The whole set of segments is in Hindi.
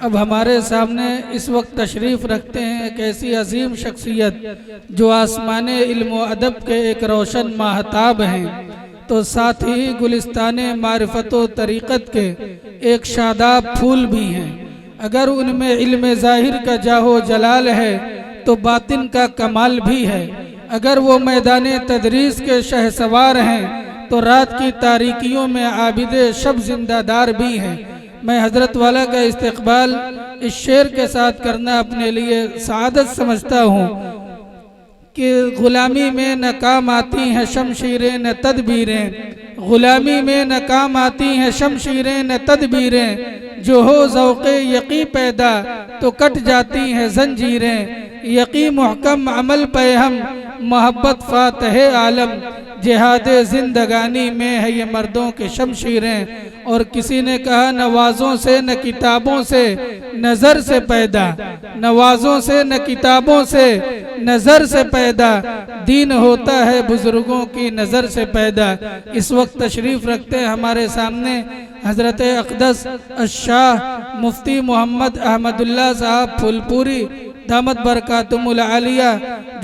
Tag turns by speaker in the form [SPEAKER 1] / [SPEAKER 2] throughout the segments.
[SPEAKER 1] अब हमारे सामने इस वक्त तशरीफ़ रखते हैं एक ऐसी अजीम शख्सियत जो आसमान इल्म व अदब के एक रोशन माहताब हैं, तो साथ ही गुलिस्तान मारिफत व तरीक़त के एक शादाब फूल भी हैं। अगर उनमें इल्म ज़ाहिर का जाहो जलाल है तो बातिन का कमाल भी है। अगर वो मैदान तदरीस के शहसवार हैं तो रात की तारीकियों में आबिद शब जिंदादार भी हैं। मैं हज़रत वाला का इस्तकबाल इस शेर के साथ करना अपने लिए सआदत समझता हूँ कि गुलामी में न काम आती हैं शमशीरें न तदबीरें, गुलामी में न काम आती हैं शमशीरें न तदबीरें, जो हो ज़ौक़े यकी पैदा तो कट जाती हैं जंजीरें। यकी मुहकम अमल पे हम मोहब्बत फातह आलम, जिहाद जिंदगानी में है ये मर्दों के शमशीरें। और किसी ने कहा नवाज़ों से न किताबों से नज़र से पैदा, नवाज़ों से न किताबों से नज़र से पैदा, दीन होता है बुजुर्गों की नज़र से पैदा। इस वक्त तशरीफ़ रखते हैं हमारे सामने हज़रत अक़दस अश-शाह मुफ्ती मोहम्मद अहमदुल्लाह साहब फुलपुरी दामत बरकातुहुल आलिया,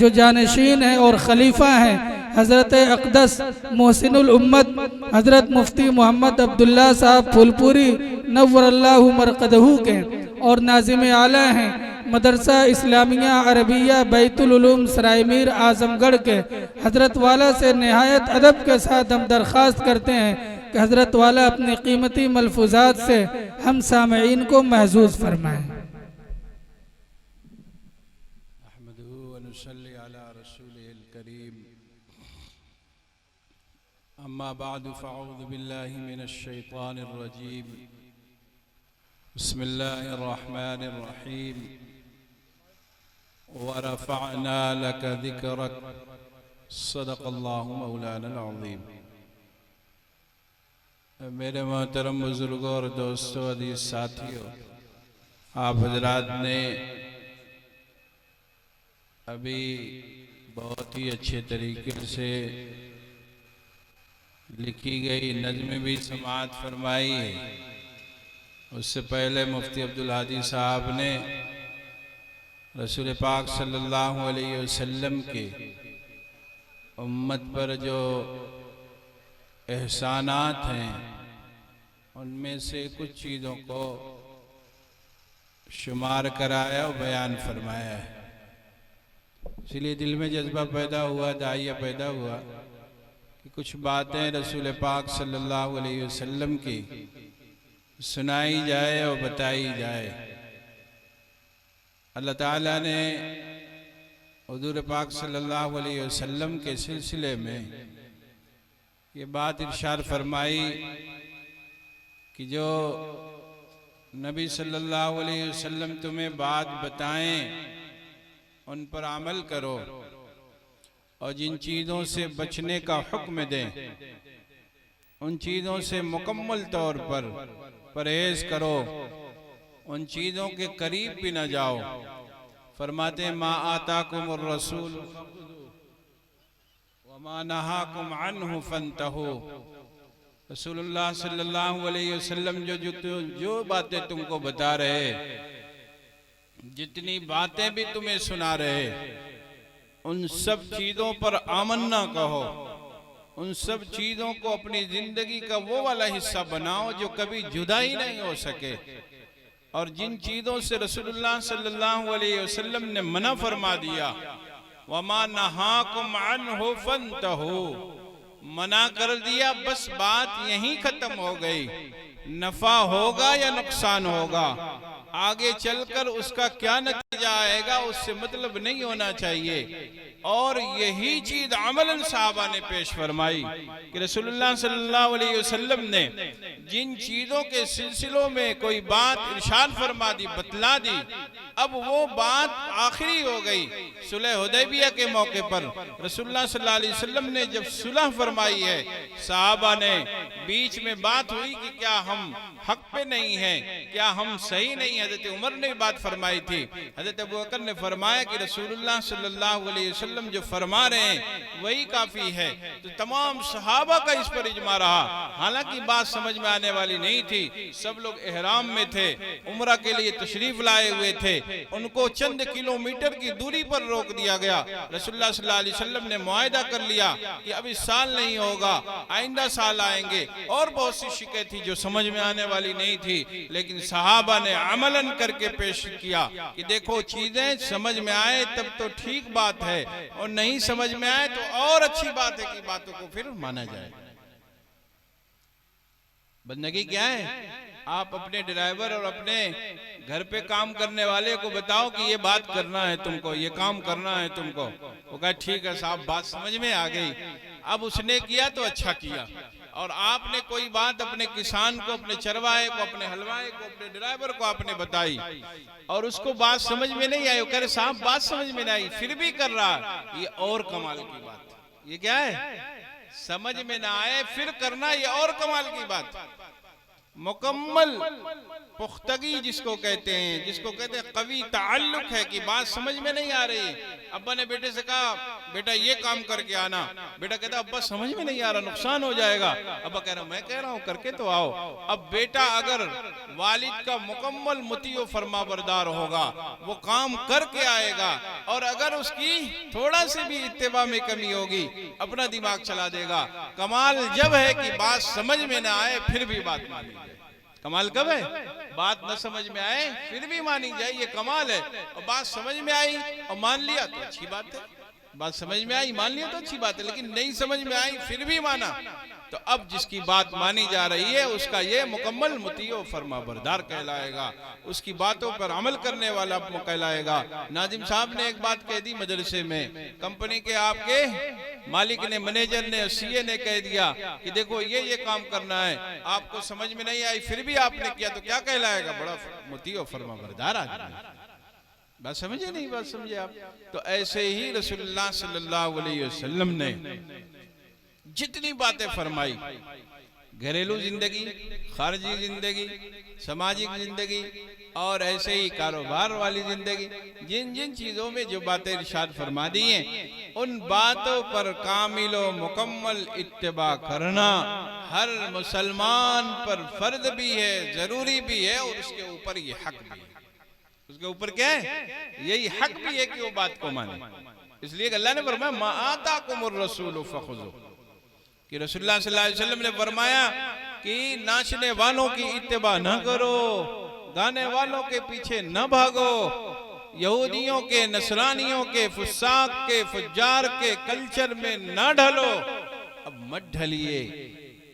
[SPEAKER 1] जो जानशीन हैं और खलीफा हैं हज़रत अक़दस मोहसिनुल उम्मत हज़रत मुफ्ती मोहम्मद अब्दुल्ला साहब फुलपुरी नव्वरल्लाहु मरक़दहू के, और नाज़िम आला हैं मदरसा इस्लामिया अरबिया बैतुल उलूम सरायमीर आज़मगढ़ के। हज़रत वाला से नहायत अदब के साथ हम दरख्वास्त करते हैं कि हज़रत वाला अपनी कीमती मलफूज़ात से हम सामईन को महजूज़ फरमाएँ।
[SPEAKER 2] अम्मा बाद फ़अऊज़ु बिल्लाहि मिनश शैतानिर रजीम, बिस्मिल्लाहिर रहमानिर रहीम। व रफ़अना लका ज़िक्रक, सदक़ल्लाहु मौलाना अज़ीम। मेरे मोहतरम बुजुर्गों और दोस्तों, अज़ीज़ साथियों, आप हज़रात ने अभी बहुत ही अच्छे तरीके से लिखी गई नज़्म भी समाअत फरमाई है। उससे पहले मुफ्ती अब्दुल हादी साहब ने रसूल पाक सल्लल्लाहु अलैहि वसल्लम के उम्मत पर जो एहसानात हैं उनमें से कुछ चीज़ों को शुमार कराया और बयान फरमाया है। इसलिए दिल में जज्बा पैदा हुआ, दाइया पैदा हुआ कि कुछ बातें रसूल पाक सल्लल्लाहु अलैहि वसल्लम की सुनाई जाए और बताई जाए। अल्लाह ताला ने हुज़ूर पाक सल्लल्लाहु अलैहि वसल्लम के सिलसिले में ये बात इरशाद फरमाई कि जो नबी सल्लल्लाहु अलैहि वसल्लम तुम्हें बात बताएं उन पर अमल करो, और जिन चीज़ों से बचने का हुक्म दें उन चीज़ों से मुकम्मल तौर पर परहेज करो, उन चीज़ों के करीब भी न जाओ। फरमाते मा आताकुमुर रसूल व मा नहाकुम अन्हु फंतहू। रसूलुल्लाह सल्लल्लाहु अलैहि वसल्लम जो बातें तुमको बता रहे, जितनी बातें भी तुम्हें सुना रहे, उन सब चीज़ों पर आमन ना कहो, उन सब चीज़ों को अपनी ज़िंदगी का वो वाला हिस्सा बनाओ जो कभी जुदा ही नहीं हो सके। और जिन चीज़ों से रसूलुल्लाह सल्लल्लाहु अलैहि वसल्लम ने मना फरमा दिया, वमा नहाकुम अन्हु फंतहू, मना कर दिया, बस बात यहीं ख़त्म हो गई। नफ़ा होगा या नुकसान होगा, आगे चलकर उसका क्या नतीजा आएगा उससे मतलब नहीं होना चाहिए। और यही चीज अमलन साहबा ने पेश फरमाई कि रसूलुल्लाह सल्लल्लाहु अलैहि वसल्लम ने जिन चीजों के सिलसिलों में कोई बात इरशाद फरमा दी, बतला दी, अब वो बात आखिरी हो गई। सुलह हुदैबिया के मौके पर रसूलुल्लाह सल्लल्लाहु अलैहि वसल्लम ने जब सुलह फरमाई है, साहबा ने बीच में बात हुई कि क्या हम हक पे नहीं है, क्या हम सही नहीं। हजरत उमर ने बात फरमाई थी, हजरत अबू बकर ने फरमाया कि रसूलुल्लाह सल्लल्लाहु अलैहि वसल्लम जो फरमा रहे हैं वही काफी है। तो तमाम सहाबा का इस पर इजमा रहा। हालांकि बात समझ में आने वाली नहीं थी, सब लोग एहराम में थे, उम्रा के लिए तशरीफ लाए हुए थे। उनको चंद किलोमीटर की दूरी पर रोक दिया गया। रसूलुल्लाह सल्लल्लाहु अलैहि वसल्लम ने मुआहदा कर लिया कि अब इस साल नहीं होगा, आइंदा साल आएंगे। और बहुत सी शिकायत थी जो समझ में आने वाली नहीं थी, लेकिन सहाबा ने अमलन करके पेश किया कि देखो चीजें समझ में आए तब तो ठीक बात है, और नहीं समझ में आए तो और अच्छी बात है कि बातों को फिर माना जाए। बंदगी क्या है? आप अपने ड्राइवर और अपने घर पे काम करने वाले को बताओ कि ये बात करना है तुमको, ये काम करना है तुमको, वो कहे ठीक है साहब, बात समझ में आ गई। अब उसने किया तो अच्छा किया, और आपने कोई बात अपने किसान को, अपने चरवाहे को, अपने हलवाई को, अपने ड्राइवर को आपने बताई और उसको बात समझ में नहीं आई, वो कह रहे साहब बात समझ में नहीं आई, फिर भी कर रहा, ये और कमाल की बात। ये क्या है? समझ में ना आए फिर करना, ये और कमाल की बात। मुकम्मल पुख्तगी जिसको कहते हैं, जिसको कहते हैं कवी ताल्लुक है कि बात समझ में नहीं आ रही। अब्बा ने बेटे से कहा बेटा ये काम करके आना, बेटा कहता अब्बा समझ में नहीं आ रहा, नुकसान हो जाएगा। अब्बा कह रहा मैं कह रहा हूँ करके तो आओ। अब बेटा अगर वालिद का मुकम्मल मुतीओ फरमाबरदार होगा, वो काम करके आएगा, और अगर उसकी थोड़ा सी भी इत्तिबा में कमी होगी अपना दिमाग चला देगा। कमाल जब है कि बात समझ में ना आए फिर भी बात मानी जाए। कमाल कब है? बात न समझ में आए फिर भी मानी जाए, ये कमाल है। और बात समझ में आई और मान लिया तो अच्छी बात है, बात समझ में आई मान लिया तो अच्छी बात है, लेकिन नहीं समझ में आई फिर भी माना, तो अब जिसकी बात मानी जा रही है उसका ये मुकम्मल मुतीओ फरमाबरदार कहलाएगा, उसकी बातों पर अमल करने वाला कहलाएगा। नाजिम साहब ने एक बात कह दी मजलिसे में, कंपनी के आपके मालिक ने, मैनेजर ने, सीए ने कह दिया कि देखो ये काम करना है, आपको समझ में नहीं आई फिर भी आपने किया तो क्या कहलाएगा? बड़ा मुतीओ फरमाबरदार आदमी। बात समझे नहीं? बात समझे आप? तो ऐसे ही रसूलुल्लाह सल्लल्लाहु अलैहि वसल्लम ने जितनी बातें फरमाई, घरेलू जिंदगी, खारजी जिंदगी, सामाजिक जिंदगी और ऐसे ही कारोबार वाली जिंदगी, जिन जिन चीजों में जो बातें इरशाद फरमा दी हैं, उन बातों पर कामिल व मुकम्मल इत्तिबा करना हर मुसलमान पर फर्ज भी है, जरूरी भी है, और उसके ऊपर ये हक भी है। उसके ऊपर क्या है? यही हक भी है कि वो बात को माने। इसलिए अल्लाह ने फरमाया मा आताकुमुर रसूल फखुज़ू, कि रसूलुल्लाह सल्लल्लाहु अलैहि वसल्लम ने फरमाया कि नाचने वालों की इत्तिबा न करो, गाने वालों के पीछे न भागो, यहूदियों के, नसरानियों के, फुस्साक के, फुज्जार के कल्चर में न ढलो। अब मत ढलिए,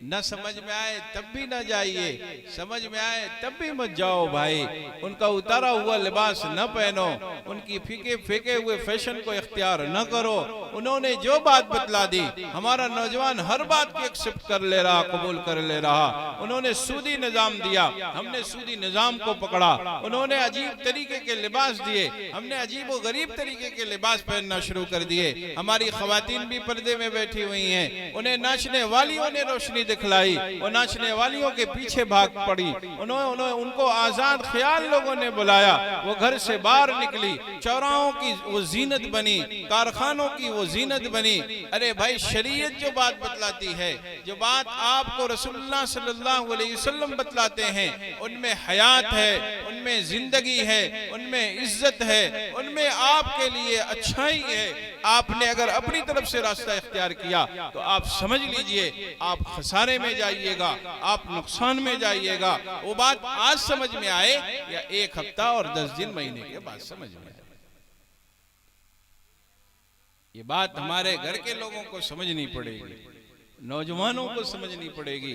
[SPEAKER 2] न समझ में आए तब भी न जाइए, समझ में आए तब भी मत जाओ भाई। उनका उतारा हुआ लिबास न पहनो, उनकी फीके फेंके हुए फैशन को इख्तियार न करो। उन्होंने जो बात बतला दी, हमारा नौजवान हर बात को एक्सेप्ट कर ले रहा, कबूल कर ले रहा। उन्होंने सूदी निजाम दिया, हमने सूदी निजाम को पकड़ा। उन्होंने अजीब तरीके के लिबास दिए, हमने अजीब व गरीब तरीके के लिबास पहनना शुरू कर दिए। हमारी खवातीन भी पर्दे में बैठी हुई हैं, उन्हें नाचने वालियों ने रोशनी दिखलाई, वो नाचने वालियों के पीछे भाग पड़ी। उनको आजाद ख्याल लोगों ने बुलाया, वो घर से बाहर निकली, चौराहों की वो जीनत बनी, कारखानों की वो जीनत बनी। अरे भाई शरीयत जो बात बतलाती है, जो बात आपको रसूलुल्लाह सल्लल्लाहु अलैहि वसल्लम बतलाते हैं, उनमें हयात है, उनमें जिंदगी है, उनमें इज्जत है, उनमें आपके लिए अच्छाई है। आपने अगर अपनी तरफ से रास्ता इख्तियार किया तो आप समझ लीजिए आप खसारे में जाइएगा, आप नुकसान में जाइएगा। वो बात आज समझ में आए या 1 हफ्ता और 10 दिन, महीने के बाद समझ में आए, ये बात हमारे घर के लोगों को समझनी पड़ेगी, नौजवानों को समझनी पड़ेगी।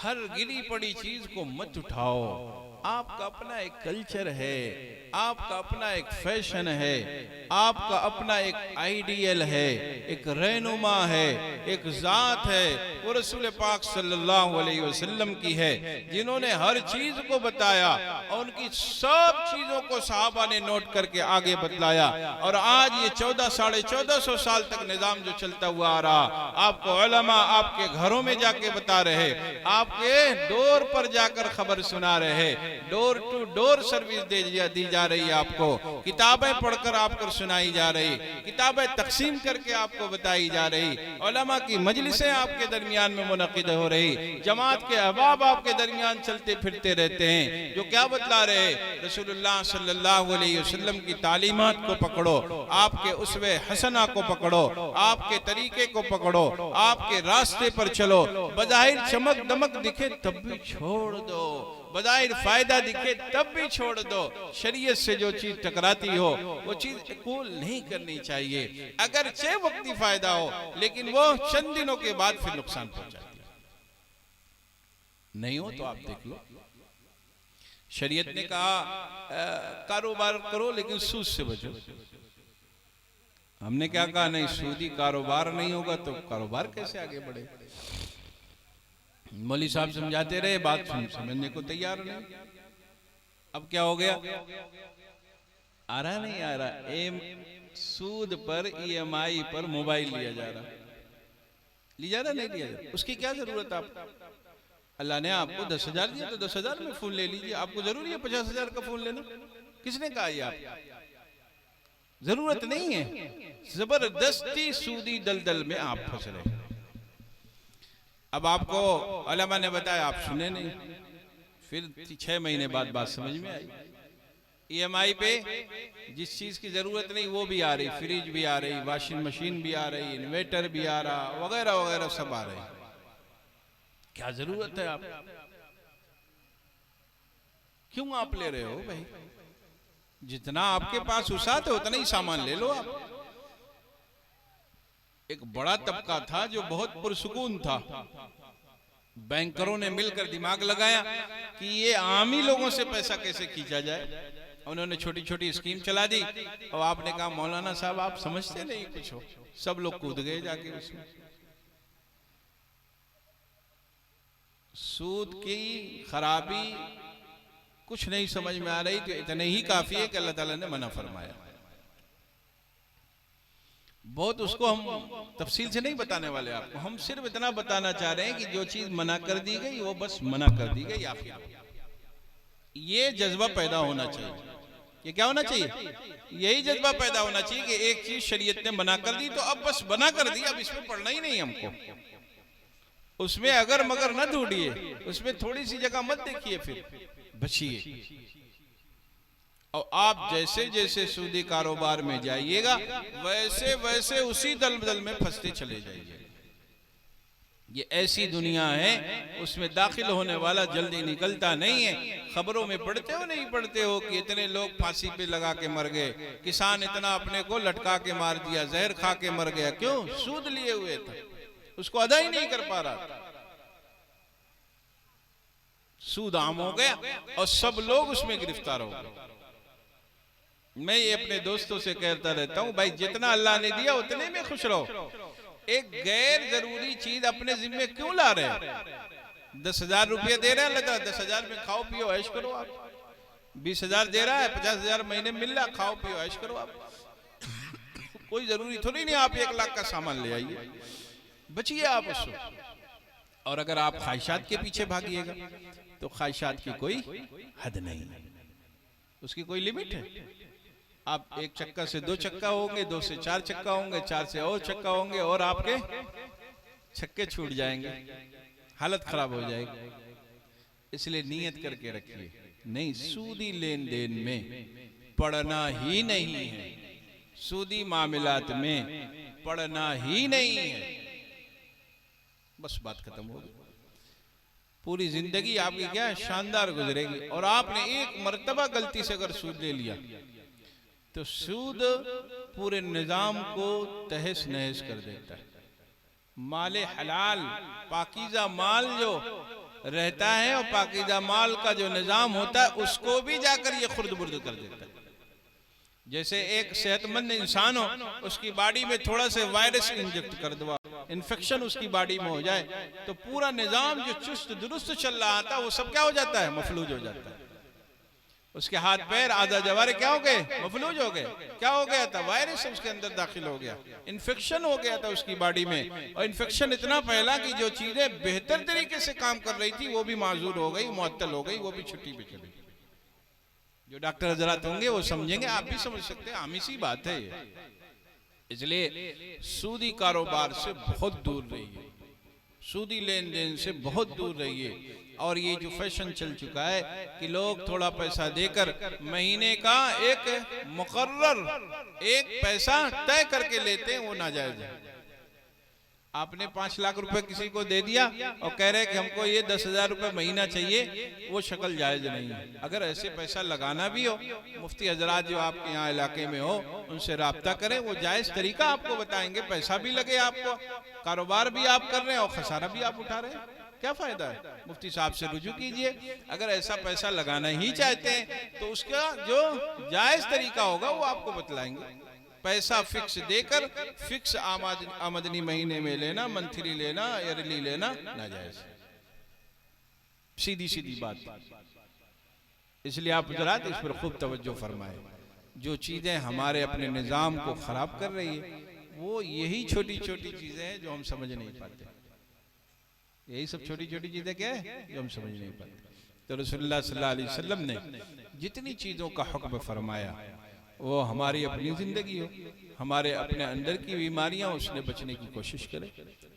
[SPEAKER 2] हर गिरी पड़ी चीज को मत उठाओ। आपका अपना एक कल्चर है, आपका अपना एक फैशन है, आपका अपना एक आइडियल है, एक रहनुमा है, एक जात है, वो रसूल पाक सल्लल्लाहु अलैहि वसल्लम की है, जिन्होंने हर चीज को बताया और उनकी सब चीजों को सहाबा ने नोट करके आगे बतलाया। और आज ये 1400-1450 साल तक निजाम जो चलता हुआ आ रहा, आपको उलमा आपके घरों में जाके बता रहे, आपके डोर पर जाकर खबर सुना रहे, डोर टू डोर सर्विस दी जा रही है। आपको किताबें पढ़कर आपको सुनाई जा रही, किताबें तकसीम करके आपको बताई जा रही, उलमा की मजलिसें आपके दरमियान दरमियान में मुनक़िद हो रही, जमात के अहबाब आपके दरमियान चलते फिरते रहते हैं, जो क्या बतला रहे, रसूलुल्लाह सल्लल्लाहु अलैहि वसल्लम की तालीमात को पकड़ो, आपके उसवे हसना को पकड़ो, आपके तरीके को पकड़ो, आपके रास्ते पर चलो। बज़ाहिर चमक दमक दिखे तब भी छोड़ दो, बज़ाहिर फायदा दिखे तब भी छोड़ दो। शरीयत से जो चीज टकराती हो वो चीज कबूल नहीं करनी चाहिए। अगर चे वक्ती फायदा हो लेकिन वो चंद दिनों के बाद फिर नुकसान पहुंचाती है। नहीं हो तो आप देख लो, शरीयत ने कहा कारोबार करो लेकिन सूद से बचो। हमने क्या कहा, नहीं सूदी कारोबार नहीं होगा तो कारोबार कैसे आगे बढ़े। मौली साहब समझाते रहे, बात समझने को तैयार नहीं। अब क्या हो गया, आ रहा नहीं आ रहा, सूद पर EMI पर मोबाइल लिया जा रहा, लिया जा रहा नहीं लिया जा रहा, उसकी क्या जरूरत। आप अल्लाह ने आपको 10,000 दिया तो 10,000 में फोन ले लीजिए। आपको जरूरी है 50,000 का फोन लेना? किसने कहा ये? आप जरूरत नहीं है, जबरदस्ती सूदी दलदल में आप फंस रहे। अब आपको उलमा ने बताया, आप सुने नहीं, फिर 6 महीने बाद बात समझ में आई। EMI पे जिस चीज की जरूरत नहीं वो भी आ रही, फ्रिज भी आ रही, वॉशिंग मशीन भी आ रही, इन्वर्टर भी आ रहा, वगैरह वगैरह सब आ रही। क्या जरूरत है? आप क्यों आप ले रहे हो भाई? जितना आपके पास उसात है उतना ही सामान ले लो आप। एक बड़ा तबका था जो बहुत पुरसुकून था, बैंकरों ने मिलकर दिमाग लगाया कि ये आमी लोगों से पैसा कैसे खींचा जाए। उन्होंने छोटी छोटी स्कीम चला दी और आपने कहा मौलाना साहब आप समझते नहीं कुछ हो। सब लोग कूद गए जाके उसमें। सूद की खराबी कुछ नहीं समझ में आ रही तो इतने ही काफी है कि अल्लाह ताला ने मना फरमाया। बहुत उसको हम तफसील से नहीं बताने वाले आपको, हम सिर्फ इतना बताना चाह रहे हैं कि जो चीज मना कर दी गई वो बस मना कर दी गई। आखिर ये जज्बा पैदा होना चाहिए। ये क्या होना चाहिए? यही जज्बा पैदा होना चाहिए कि एक चीज शरीयत ने मना कर दी तो अब बस मना कर दी, अब इसमें पढ़ना ही नहीं हमको। उसमें अगर मगर न ढूंढिए, उसमें थोड़ी सी जगह मत देखिए, फिर बचिए। और आप जैसे जैसे सूदी कारोबार में जाइएगा वैसे वैसे उसी दलदल में फंसते चले जाइए। ये ऐसी दुनिया है, उसमें दाखिल होने वाला जल्दी निकलता नहीं है। खबरों में पढ़ते हो नहीं पढ़ते हो कि इतने लोग फांसी पे लगा के मर गए, किसान इतना अपने को लटका के मार दिया, जहर खा के मर गया। क्यों? सूद लिए हुए थे, उसको अदा ही नहीं कर पा रहा। सूद आम हो गया और सब लोग उसमें गिरफ्तार हो गए। मैं ये अपने दोस्तों से कहता रहता हूं, भाई जितना अल्लाह ने दिया उतने में खुश रहो। एक गैर जरूरी चीज अपने जिम्मे क्यों ला रहे हैं? 10,000 रुपये दे रहे हैं अल्लाह, 10,000 में खाओ पियो ऐश करो आप। 20,000 दे रहा है, 50,000 महीने मिल रहा, खाओ पियो ऐश करो आप। कोई जरूरी थोड़ी नहीं आप 1 लाख का सामान ले आइए, बचिए आप उससे। और अगर आप ख्वाहिशात के पीछे भागिएगा तो ख्वाहिशात की कोई हद नहीं, उसकी कोई लिमिट है। आप 1 चक्का से 2 चक्का होंगे, 2 से 4 चक्का होंगे, 4 से और चक्का होंगे और आपके छक्के छूट जाएंगे, हालत खराब हो जाएगी। इसलिए नियत करके रखिए, नहीं सूदी लेन देन में पढ़ना ही नहीं है, सूदी मामलात में पढ़ना ही नहीं है। बस बात खत्म हो गई। पूरी जिंदगी आपकी क्या है, शानदार गुजरेगी। और आपने एक मर्तबा गलती से अगर सूद ले लिया तो सूद पूरे निजाम को तहस नहस कर देता है। माले हलाल पाकीज़ा माल जो रहता है और पाकीज़ा माल का जो निजाम होता है उसको भी जाकर ये खुर्द बुर्द कर देता है। जैसे एक सेहतमंद इंसान हो, उसकी बॉडी में थोड़ा से वायरस इंजेक्ट कर दो, इन्फेक्शन उसकी बॉडी में हो जाए तो पूरा निजाम जो चुस्त दुरुस्त चल रहा था वो सब क्या हो जाता है, मफलूज हो जाता है। उसके हाथ पैर आधा जवारे क्या हो गए, मफलूज हो गए। क्या हो गया था? वायरस उसके अंदर दाखिल हो गया, इन्फेक्शन हो गया था उसकी बॉडी में। और इन्फेक्शन इतना फैला कि जो चीजें बेहतर तरीके से काम कर रही थी वो भी माजूर हो गई, मुअत्तल हो गई, वो भी छुट्टी पे चली। जो डॉक्टर हजरात होंगे वो समझेंगे, आप भी समझ सकते हैं, आमी सी बात है ये। इसलिए सूदी कारोबार से बहुत दूर रहिए, सूदी लेन देन से बहुत दूर रहिए। और ये जो फैशन चल चुका है कि लोग थोड़ा पैसा देकर महीने का एक मुकर्रर एक पैसा तय करके लेते हैं, वो नाजायज है। आपने 5 लाख रुपए किसी को दे दिया और कह रहे कि हमको ये 10,000 रुपए महीना चाहिए, वो शक्ल जायज नहीं है। अगर ऐसे पैसा लगाना भी हो, मुफ्ती हजरात जो आपके यहाँ इलाके में हो उनसे राब्ता करें, वो जायज तरीका आपको बताएंगे। पैसा भी लगे आपको, कारोबार भी आप कर रहे हैं और खसारा भी आप उठा रहे हैं, क्या फायदा है? मुफ्ती साहब से रुजू कीजिए। अगर ऐसा पैसा लगाना ही चाहते हैं तो उसका जो जायज तरीका होगा वो आपको बतलाएंगे। पैसा फिक्स देकर फिक्स आमदनी महीने में लेना, मंथली लेना, ईयरली लेना नाजायज, सीधी सीधी बात। इसलिए आप हज़रात इस पर खूब तवज्जो फरमाएं। जो चीजें हमारे अपने निजाम को खराब कर रही है वो यही छोटी छोटी चीजें हैं जो हम समझ नहीं पाते। यही सब छोटी छोटी चीजें क्या है जो हम समझ नहीं पाते। तो रसूलुल्लाह सल्लल्लाहु अलैहि वसल्लम ने जितनी चीजों का हुक्म फरमाया वो हमारी अपनी जिंदगी हो, हमारे अपने अंदर की बीमारियां, उसने बचने की कोशिश करे,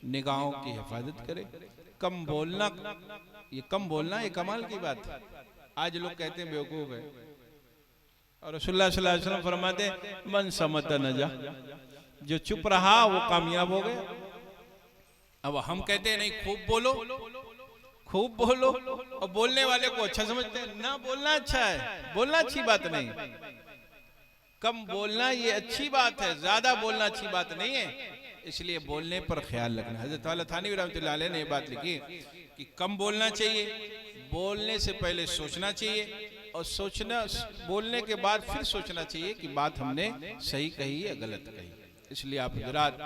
[SPEAKER 2] निगाहों की हिफाजत करे, कम बोलना। ये कम बोलना ये कमाल की बात है। आज लोग कहते हैं बेवकूफ है, और रसूलुल्लाह सल्लल्लाहु अलैहि वसल्लम फरमाते हैं मन समत नजा, जो चुप रहा वो कामयाब हो गया। अब हम कहते हैं नहीं खूब बोलो, खूब बोलो, और बोलने वाले को अच्छा समझते हैं। ना बोलना अच्छा है, बोलना अच्छी बात नहीं, कम बोलना ये अच्छी बात है, ज्यादा बोलना अच्छी बात नहीं है। इसलिए बोलने पर ख्याल रखना। हज़रत वाला थानवी रहमतुल्लाह अलैह ने ये बात लिखी कि कम बोलना चाहिए, बोलने से पहले सोचना चाहिए, और सोचना बोलने के बाद फिर सोचना चाहिए कि बात हमने सही कही या गलत कही। इसलिए आप हज़रात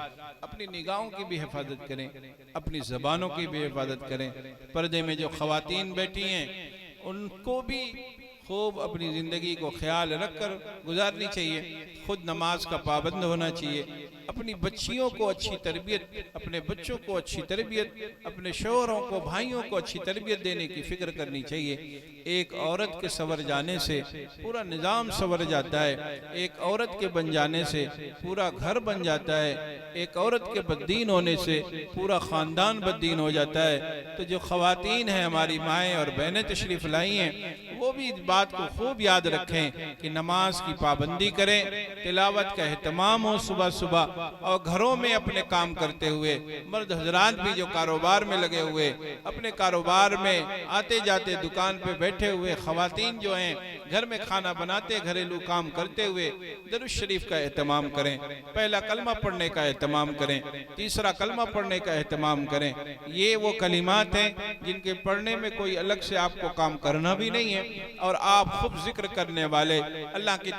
[SPEAKER 2] अपनी निगाहों की भी हिफाजत करें, अपनी ज़बानों की भी हिफाजत करें। पर्दे में जो ख़वातीन बैठी हैं उनको भी खूब अपनी ज़िंदगी को ख्याल रखकर गुजारनी चाहिए। खुद नमाज का पाबंद होना चाहिए, अपनी बच्चियों को अच्छी तरबियत, अपने बच्चों को अच्छी तरबियत, अपने शोहरों को, भाइयों को अच्छी तरबियत देने की फिक्र करनी चाहिए। एक औरत के संवर जाने से पूरा निज़ाम संवर जाता है, एक औरत के बन जाने से पूरा घर बन जाता है, एक औरत के बद्दीन होने से पूरा ख़ानदान बद्दीन हो जाता है। तो जो ख़वातीन हैं, हमारी माएँ और बहनें तशरीफ़ लाई हैं, वो भी इस बात को खूब याद रखें कि नमाज की पाबंदी करें, तिलावत का एहतमाम हो सुबह सुबह, और घरों में अपने काम करते हुए मर्द हजरात भी जो कारोबार में लगे हुए, अपने कारोबार में आते जाते दुकान पे बैठे हुए ख़वातीन जो हैं, घर में खाना बनाते, घरेलू काम करते हुए दरूद शरीफ का एहतमाम करें, पहला कलमा पढ़ने का एहतमाम करें, तीसरा कलमा पढ़ने का एहतमाम करें। ये वो कलिमात हैं जिनके पढ़ने में कोई अलग से आपको काम करना भी नहीं है, और आप खूब जिक्र करने वाले, अल्लाह की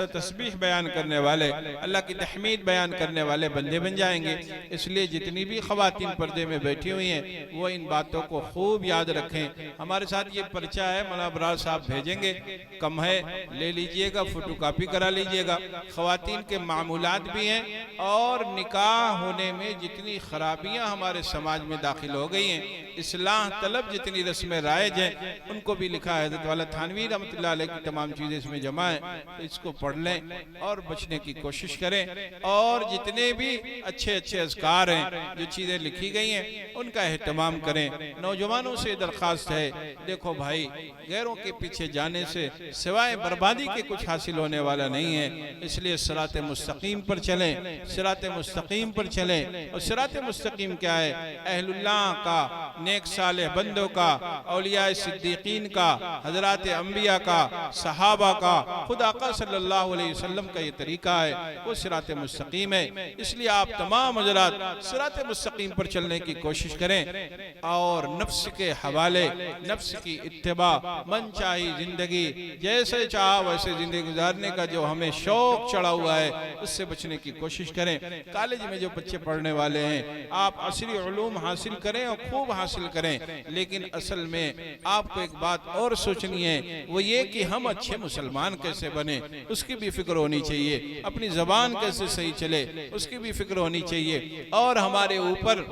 [SPEAKER 2] तस्बीह बयान करने वाले, अल्लाह की तहमीद बयान करने वाले बंदे बन जाएंगे। इसलिए जितनी भी ख़वातीन पर्दे में बैठी हुई हैं वो इन बातों को खूब याद रखें। हमारे साथ ये पर्चा है, मौलाना अबरार साहब भेजेंगे, कम है ले लीजिएगा, फोटो कापी करा लीजिएगा। ख़वातीन के मामूलात भी हैं, और निकाह होने में जितनी खराबियाँ हमारे समाज में दाखिल हो गई हैं, इस्लाह तलब जितनी रस्में राइज हैं, उनको भी लिखा है। हज़रत वाला थानवी रहमतुल्लाह अलैह की तमाम चीज़ें इसमें जमा है, तो इसको पढ़ लें और बचने की कोशिश करें। और जितने भी अच्छे अच्छे अज़कार हैं, जो चीज़ें लिखी गई हैं, उनका एहतमाम करें। नौजवानों से दरख्वास्त है, देखो भाई, गैरों के पीछे जाने से सिवाय बर्बादी के कुछ हासिल होने वाला नहीं है। इसलिए सिरात मुस्तकीम पर चलें, सिरात मुस्तकीम पर चलें। और सिरात मुस्तकीम क्या है? अहलुल्लाह का, नेक सालेह बंदों का, औलिया सिद्दीकीन का, हजरात अंबिया का, सहाबा का, खुद आका सल्लल्लाहु अलैहि वसल्लम का ये तरीका है, वो सिरात मुस्तकीम है। इसलिए आप तमाम हजरात सिरात मुस्तकीम पर चलने की कोशिश करें, और नफ्स के हवाले, नफ्स की इत्तिबा, मन चाही जिंदगी, जैसे चाह वैसे जिंदगी गुजारने का जो हमें शौक चढ़ा हुआ है, उससे बचने की कोशिश करें। कॉलेज में जो बच्चे पढ़ने वाले हैं, आप असली उलूम हासिल करें और खूब हासिल करें, लेकिन असल में आपको एक बात और सोचनी है, वो ये कि हम अच्छे मुसलमान कैसे बने, उसकी भी फिक्र होनी चाहिए। अपनी जबान कैसे सही चले, उसकी भी फिक्र होनी चाहिए। और हमारे ऊपर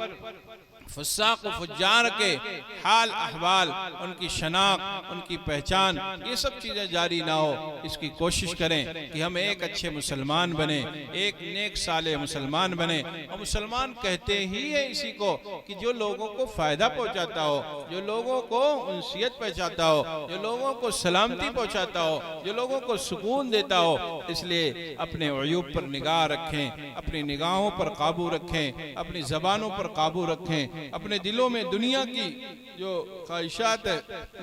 [SPEAKER 2] फुस्साक व फुज्जार के हाल अहवाल, उनकी शनाख्त, उनकी पहचान, ये सब चीज़ें जारी ना हो, इसकी कोशिश करें कि हम एक अच्छे मुसलमान बने, एक नेक साले मुसलमान बने। और मुसलमान कहते ही है इसी को कि जो लोगों को फ़ायदा पहुंचाता हो, जो लोगों को उनसियत पहुंचाता हो, जो लोगों को सलामती पहुंचाता हो, जो लोगों को सुकून देता हो। इसलिए अपने अयूब पर निगाह रखें, अपनी निगाहों पर काबू रखें, अपनी ज़बानों पर काबू रखें, अपने दिलों में दुनिया की जो ख्वाहिशात है,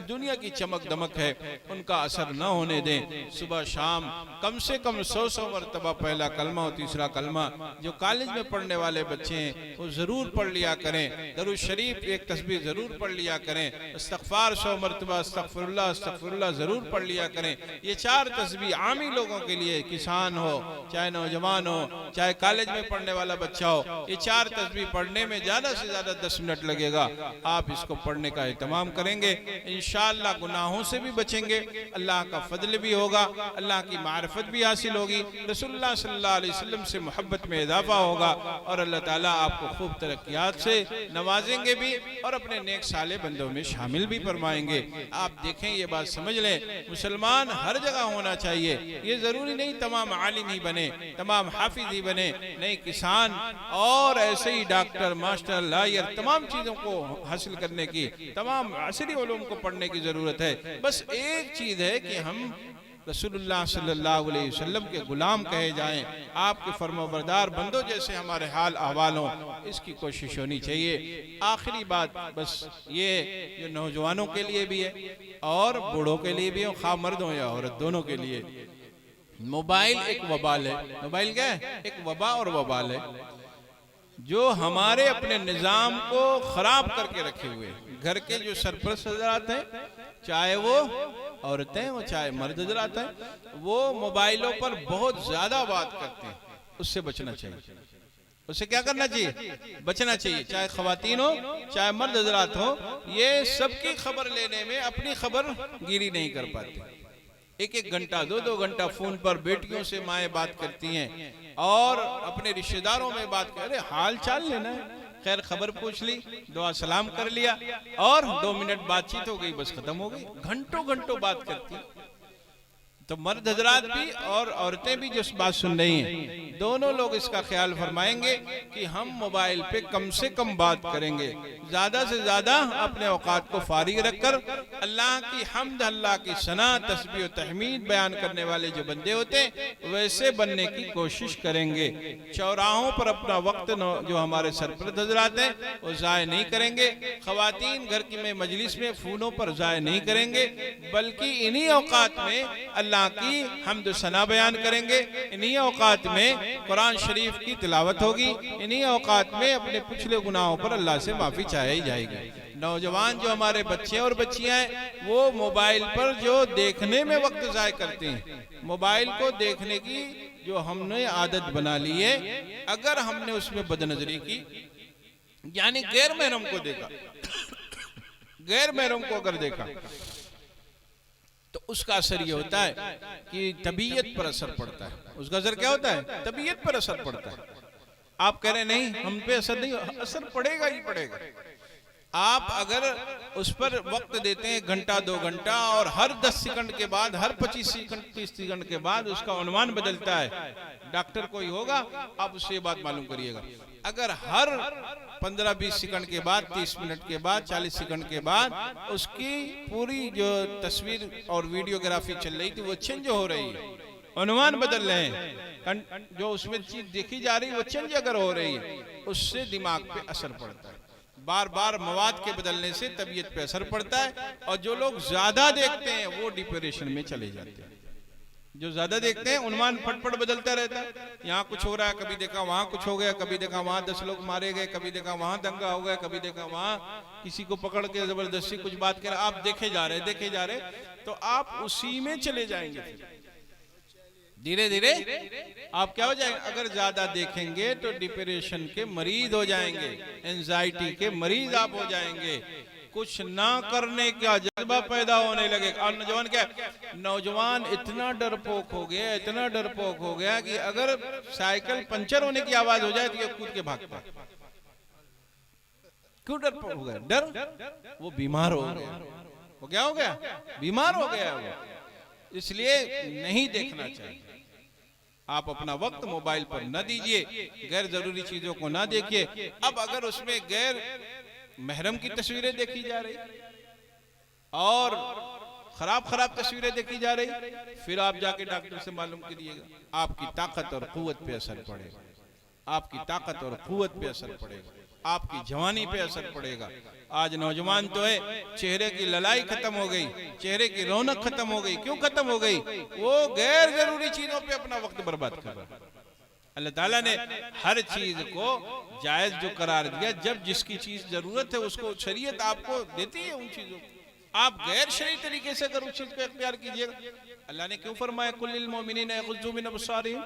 [SPEAKER 2] दुनिया की चमक दमक है, उनका असर न होने दें। सुबह शाम कम से कम 100 मरतबा पहला कलमा और तीसरा कलमा जो कॉलेज में पढ़ने वाले बच्चे हैं वो ज़रूर पढ़ लिया करें। दरूद शरीफ एक तस्बीह ज़रूर पढ़ लिया करें। इस्तग़फ़ार 100 मरतबा अस्तग़फ़िरुल्लाह अस्तग़फ़िरुल्लाह ज़रूर पढ़ लिया करें। ये 4 तस्बीह आमी लोगों के लिए, किसान हो चाहे नौजवान हो चाहे कॉलेज में पढ़ने वाला बच्चा हो, ये 4 तस्बीह पढ़ने में ज़्यादा से ज़्यादा 10 मिनट लगेगा। आप इसको पढ़ने का एहतमाम करेंगे, इंशाअल्लाह गुनाहों से भी बचेंगे, अल्लाह का फजल भी होगा, अल्लाह की मारिफत भी हासिल होगी, रसूलुल्लाह सल्लल्लाहु अलैहि वसल्लम से मोहब्बत में इजाफा होगा और अल्लाह ताला आपको खूब तरक्कियात से नवाजेंगे भी और अपने नेक साले बंदों में शामिल भी फरमाएंगे। आप देखें, ये बात समझ लें, मुसलमान हर जगह होना चाहिए। ये ज़रूरी नहीं तमाम आलिम ही बने, तमाम हाफिज ही बने, नहीं, किसान और ऐसे ही डॉक्टर, मास्टर, लायर, तमाम चीज़ों को हासिल करने की, तमाम असरी उलूम को पढ़ने की ज़रूरत है। बस एक चीज़ है कि हम रसूलुल्लाह सल्लल्लाहु अलैहि वसल्लम के गुलाम कहे जाएं, आपके फरमाबरदार बंदों जैसे हमारे हाल अहवाल हों, इसकी कोशिश होनी चाहिए। आखिरी बात बस ये जो नौजवानों के लिए भी है और बूढ़ों के लिए भी है, खा मर्द हो या औरत, दोनों के लिए, मोबाइल एक वबाल है। मोबाइल क्या है? एक वबा और वबाल है जो हमारे अपने निज़ाम को ख़राब करके रखे हुए। घर के जो सरपरस्त हज़रात हैं, चाहे वो औरतें हो चाहे मर्द हज़रात हैं, वो मोबाइलों पर बहुत ज़्यादा बात करते हैं। उससे बचना चाहिए। उससे क्या करना चाहिए? बचना चाहिए। चाहे ख़वातीन हो चाहे मर्द हज़रात हो, ये सबकी खबर लेने में अपनी खबर गिरी नहीं कर पाते। एक एक घंटा, 2-2 घंटा फ़ोन पर बेटियों से माएँ बात करती हैं और अपने रिश्तेदारों में बात कर, अरे हाल चाल लेना है, खैर खबर पूछ ली, दुआ सलाम कर लिया और 2 मिनट बातचीत हो गई, बस खत्म हो गई। घंटों घंटों बात करती। तो मर्द हजरात भी और औरतें भी जो बात सुन रही हैं, दोनों लोग इसका ख्याल फरमाएंगे कि हम मोबाइल पे कम से कम बात करेंगे, ज़्यादा से ज़्यादा अपने औकात को फारिग रखकर अल्लाह की हम्द, अल्लाह की सना, तस्बीह और तहमीद बयान करने वाले जो बंदे होते हैं वैसे बनने की कोशिश करेंगे। चौराहों पर अपना वक्त जो हमारे सरपरस्त हजरात हैं वो ज़ाय नहीं करेंगे। ख़वातीन घर की में मजलिस में फ़ोनों पर ज़ाय नहीं करेंगे, बल्कि इन्हीं औकात में अल्लाह की हम्द सना बयान करेंगे। इन्हीं औकात में कुरान शरीफ की तिलावत होगी। इन्हीं औकात में अपने पिछले गुनाहों पर अल्लाह से माफ़ी चाहिए जाएगी। नौजवान जो हमारे बच्चे और बच्चियां हैं वो मोबाइल पर जो देखने में वक्त ज़ाय करते हैं, मोबाइल को देखने की जो हमने आदत बना ली है, अगर हमने उसमें बदनजरी की, यानी गैर महरम को देखा, गैर महरम को अगर देखा, तो उसका असर ये होता है कि तबीयत पर असर पड़ता है। उसका असर क्या होता है? तबीयत पर असर पड़ता है। आप कह रहे नहीं हम पे असर नहीं, असर पड़ेगा ही पड़ेगा। आप अगर उस पर वक्त देते हैं घंटा 2 घंटा और हर 10 सेकंड के बाद, हर 25 सेकंड 30 सेकंड के बाद उसका अनुमान बदलता है, डॉक्टर कोई होगा आप उससे बात मालूम करिएगा। अगर हर 15-20 सेकंड के बाद, 30 मिनट के बाद, 40 सेकंड के बाद उसकी पूरी जो तस्वीर और वीडियोग्राफी चल रही थी वो चेंज हो रही है, अनुमान बदल रहे हैं, जो उसमें चीज देखी जा रही है वो चेंज अगर हो रही है, उससे दिमाग पे असर पड़ता है। बार बार मवाद के बदलने से तबीयत पे असर पड़ता है और जो लोग ज्यादा देखते हैं वो डिप्रेशन में चले जाते हैं। जो ज्यादा देखते हैं अनुमान फटफट बदलता रहता है, यहाँ कुछ हो रहा है, कभी देखा वहां कुछ हो गया, कभी देखा वहां 10 लोग मारे गए, कभी देखा वहां दंगा हो गया, कभी देखा वहां किसी को पकड़ के जबरदस्ती कुछ बात कर, आप देखे जा रहे तो आप उसी में चले जाएंगे। धीरे धीरे आप क्या हो जाएंगे? अगर ज्यादा देखेंगे तो डिप्रेशन के मरीज हो जाएंगे, एंजाइटी के मरीज आप हो जाएंगे, कुछ ना करने का जज्बा पैदा होने लगेगा। और नौजवान क्या, नौजवान इतना डरपोक हो गया, इतना डरपोक हो गया कि अगर साइकिल पंचर होने की आवाज हो जाए तो ये कूद के भागता है। क्यों डर हो गया? डर, वो बीमार हो गया। वो क्या हो गया? बीमार हो गया वो। इसलिए नहीं देखना चाहिए। आप अपना वक्त मोबाइल पर न दीजिए, गैर जरूरी चीजों को ना देखिए। अब अगर उसमें गैर महरम की तस्वीरें देखी जा रही और खराब तस्वीरें देखी जा रही, फिर आप जाके डॉक्टर से मालूम कीजिएगा। आपकी ताकत और कुव्वत पे असर पड़ेगा, आपकी ताकत और कुव्वत पे असर पड़ेगा, आपकी जवानी पे असर पड़ेगा। आज नौजवान तो है, चेहरे की ललाई खत्म हो गई, चेहरे की रौनक खत्म हो गई। क्यों खत्म हो गई? वो गैर जरूरी चीजों पे अपना वक्त बर्बाद कर रहा है। अल्लाह ताला ने हर चीज को जायज जो करार दिया, जब जिसकी चीज जरूरत है उसको शरीयत आपको देती है उन चीजों को। आप गैर शरीय तरीके से अगर उस चीज को इख्तियार कीजिएगा, अल्लाह ने क्यों फरमाया कुल्लिल मोमिनीना यग़ुज़्ज़ू मिन अब्सारिहिम?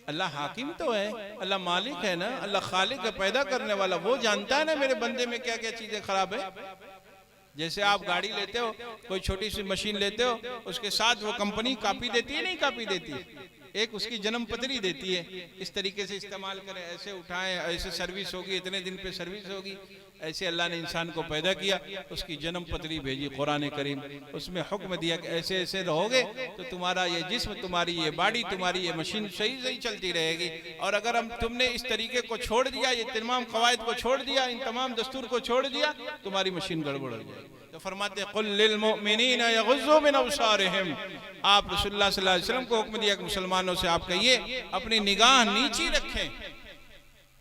[SPEAKER 2] अल्लाह हाकिम तो है, अल्लाह मालिक है ना, अल्लाह खालिक है, पैदा करने वाला। वो जानता है ना मेरे बंदे में क्या क्या चीजें खराब है। जैसे आप गाड़ी लेते हो, कोई छोटी सी मशीन लेते हो, उसके साथ वो कंपनी कॉपी देती है, नहीं कॉपी देती? एक उसकी जन्म पत्री देती है, इस तरीके से इस्तेमाल करें, ऐसे उठाएं, ऐसे सर्विस होगी, इतने दिन पे सर्विस होगी। ऐसे अल्लाह ने इंसान को पैदा किया, उसकी जन्म पत्री भेजी कुरान करीम, उसमें हुक्म दिया कि ऐसे ऐसे रहोगे तो तुम्हारा ये जिस्म, तुम्हारी ये बॉडी, तुम्हारी ये मशीन सही सही चलती रहेगी। और अगर हम तुमने इस तरीके को छोड़ दिया, ये तमाम कवायद को छोड़ दिया, इन तमाम दस्तूर को छोड़ दिया, तुम्हारी मशीन गड़बड़ हो जाएगी। तो फरमाते कुल लिल मुमिनीना यग़ुज़्ज़ू मिन अब्सारिहिम। आप रसूलुल्लाह सल्लल्लाहु अलैहि वसल्लम को हुक्म दिया कि मुसलमानों से आप कहिए अपनी निगाह नीची रखें।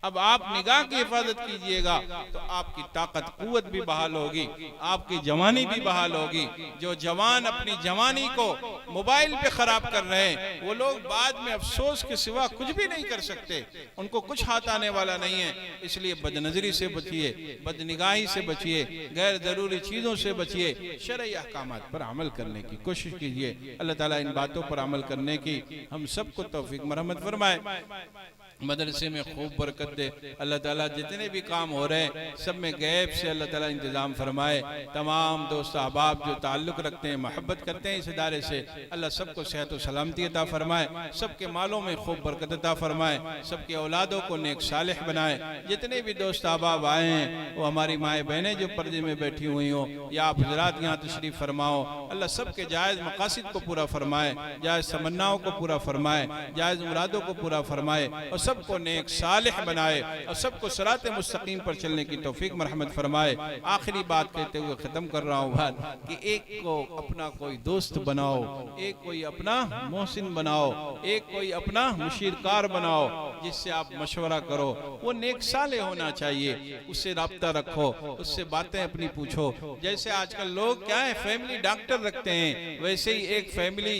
[SPEAKER 2] अब आप निगाह की हिफाजत कीजिएगा तो आपकी ताकत कुव्वत भी बहाल होगी, आपकी जवानी भी बहाल होगी। जो जवान अपनी जवानी को मोबाइल पे खराब कर रहे हैं, वो लोग बाद में अफसोस के सिवा कुछ भी नहीं कर सकते, उनको कुछ हाथ आने वाला नहीं है। इसलिए बदनजरी से बचिए, बदनिगाही से बचिए, गैर जरूरी चीजों से बचिए, शरई अहकामात पर अमल करने की कोशिश कीजिए। अल्लाह ताला इन बातों पर अमल करने की हम सबको तौफीक मरहमत फरमाए। मदरसे में खूब बरकत दे। अल्लाह ताला जितने भी काम हो रहे हैं सब में गैब से अल्लाह ताला इंतज़ाम फरमाए। तमाम दोस्त अहबाब जो ताल्लुक़ रखते हैं, मोहब्बत करते हैं इस इदारे से, अल्लाह सबको सेहत और सलामती अता फरमाए, सबके मालों में खूब बरकत अता फरमाए, सबके औलादों को नेक सालिह बनाए। जितने भी दोस्त अहबाब आए हैं, वो हमारी माएँ बहनें जो पर्दे में बैठी हुई हों या आप हज़रात यहाँ तशरीफ़ फरमाओ, अल्लाह सबके जायज़ मकासिद को पूरा फरमाए, जायज़ तमन्नाओं को पूरा फरमाए, जायज़ मुरादों को पूरा फरमाए और सबको नेक सालिह बनाए और सबको सिरात मुस्तकीम पर चलने की तौफीक मरहमत फरमाए। आखिरी बात कहते हुए ख़त्म कर रहा हूँ बात कि एक को अपना कोई दोस्त बनाओ, एक कोई अपना मोहसिन बनाओ, एक कोई अपना मुशीरकार बनाओ जिससे आप मशवरा करो। वो नेक सालिह होना चाहिए, उससे राब्ता रखो, उससे बातें अपनी पूछो। जैसे आजकल लोग क्या है फैमिली डॉक्टर रखते हैं, वैसे ही एक फैमिली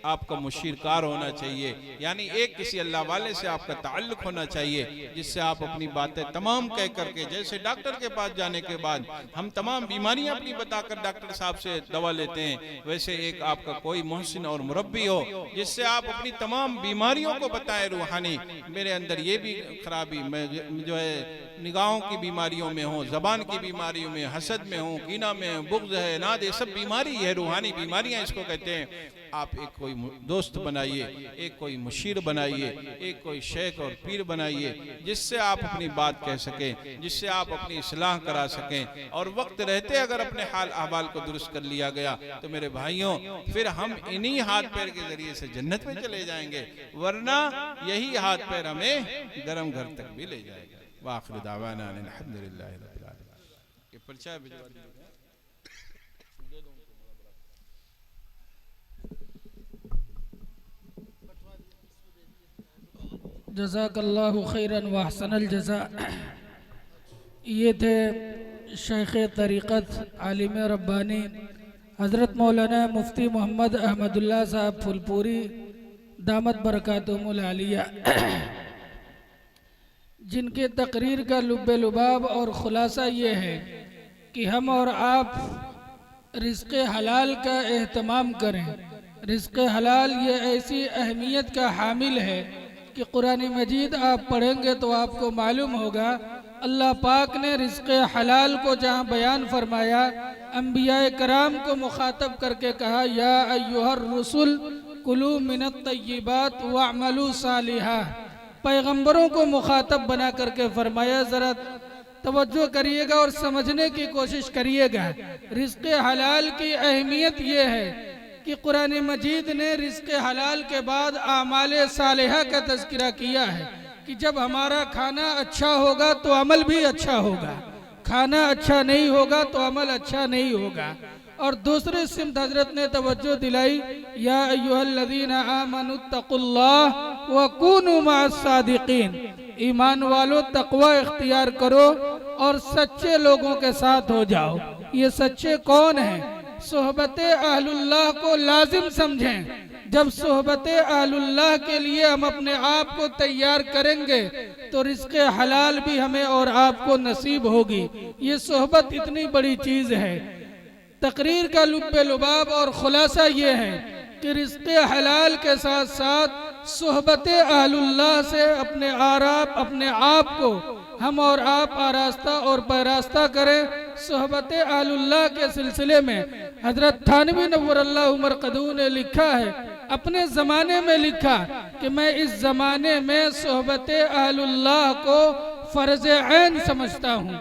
[SPEAKER 2] आपका मुशीरकार होना चाहिए, यानी एक किसी अल्लाह वाले से आपका ताल्लुक होना चाहिए जिससे आप अपनी बातें तमाम कह करके, जैसे डॉक्टर के पास जाने के बाद हम तमाम बीमारियां अपनी बताकर डॉक्टर साहब से दवा लेते हैं, वैसे एक आपका कोई मोहसिन और मुरब्बी हो जिससे आप अपनी तमाम बीमारियों को बताएं रूहानी, मेरे अंदर ये भी खराबी, मैं जो है निगाहों की बीमारियों में हूँ, ज़बान की बीमारियों में, हसद में हूँ, कीना में, बुग़्ज़ है, नाद, ये सब बीमारी है, रूहानी बीमारियाँ इसको कहते हैं। आप एक कोई दोस्त बनाइए, एक कोई मुशीर बनाइए, एक कोई शेख और पीर बनाइए जिससे आप अपनी बात कह सकें, जिससे आप अपनी इस्लाह करा सकें। और वक्त रहते अगर अपने हाल अहवाल को दुरुस्त कर लिया गया तो मेरे भाइयों फिर हम इन्हीं हाथ पैर के जरिए से जन्नत में चले जाएंगे, वरना यही हाथ पैर हमें गर्म घर तक भी ले जाएगा। वाखिर दावाना अल्हम्दुलिल्लाहि रब्बिल आलमीन। ये पर्चा भिजवा दीजिए।
[SPEAKER 1] जज़ाकल्लाहु खैरन व अहसनल जज़ा। ये थे शेख तरीक़त आलिम रब्बानी हज़रत मौलाना मुफ्ती मोहम्मद अहमदुल्लाह साहब फुलपुरी दामत बरकातुहुमुल आलिया, जिनके तकरीर का लुब्बे लुबाब और ख़ुलासा ये है कि हम और आप रिज़्क़ हलाल का एहतमाम करें। रिज़्क़ हलाल ये ऐसी अहमियत का हामिल है कि कुरान मजीद आप पढ़ेंगे तो आपको मालूम होगा अल्लाह पाक ने रिज़्क़ हलाल को जहाँ बयान फरमाया, अंबियाए कराम को मुखातब करके कहा या अय्युहर रसूल कुलू मिनत तय्यिबात वअमलू सालिहा। पैगंबरों को मुखातब बना करके फरमाया ज़रा तवज्जो करिएगा और समझने की कोशिश करिएगा। रिज़्क़ हलाल की अहमियत ये है कि कुरान मजीद ने रिज़्क़ हलाल के बाद आमाले सालिहा का तज़किरा किया है कि जब हमारा खाना अच्छा होगा तो अमल भी अच्छा होगा, खाना अच्छा नहीं होगा तो अमल अच्छा नहीं होगा। और दूसरे सिमत हजरत ने तवज्जो दिलाई, या अय्युहल्लज़ीना आमनुत्तकुल्लाह व कूनू मअस्सादिकीन, ईमान वालों तकवा इख्तियार करो और सच्चे लोगों के साथ हो जाओ। ये सच्चे कौन हैं? सोहबत अहलुल्लाह को लाजिम समझें। जब सोहबत अहलुल्लाह के लिए हम अपने आप को तैयार करेंगे तो रिज़्क़ हलाल भी हमें और आपको नसीब होगी। ये सोहबत इतनी बड़ी चीज़ है। तकरीर का लुब्बे लुबाब और खुलासा ये है कि रिज़्क़ हलाल के साथ साथ सोहबत अहलुल्लाह से अपने आप को हम और आप आरास्ता और पैरास्ता करें। सोहबत अहलुल्लाह के सिलसिले में हजरत थानवी नव्वरल्लाहु मरक़दहू ने लिखा है, अपने ज़माने में लिखा कि मैं इस ज़माने में सोहबत अहलुल्लाह को फ़र्ज़ ऐन समझता हूँ।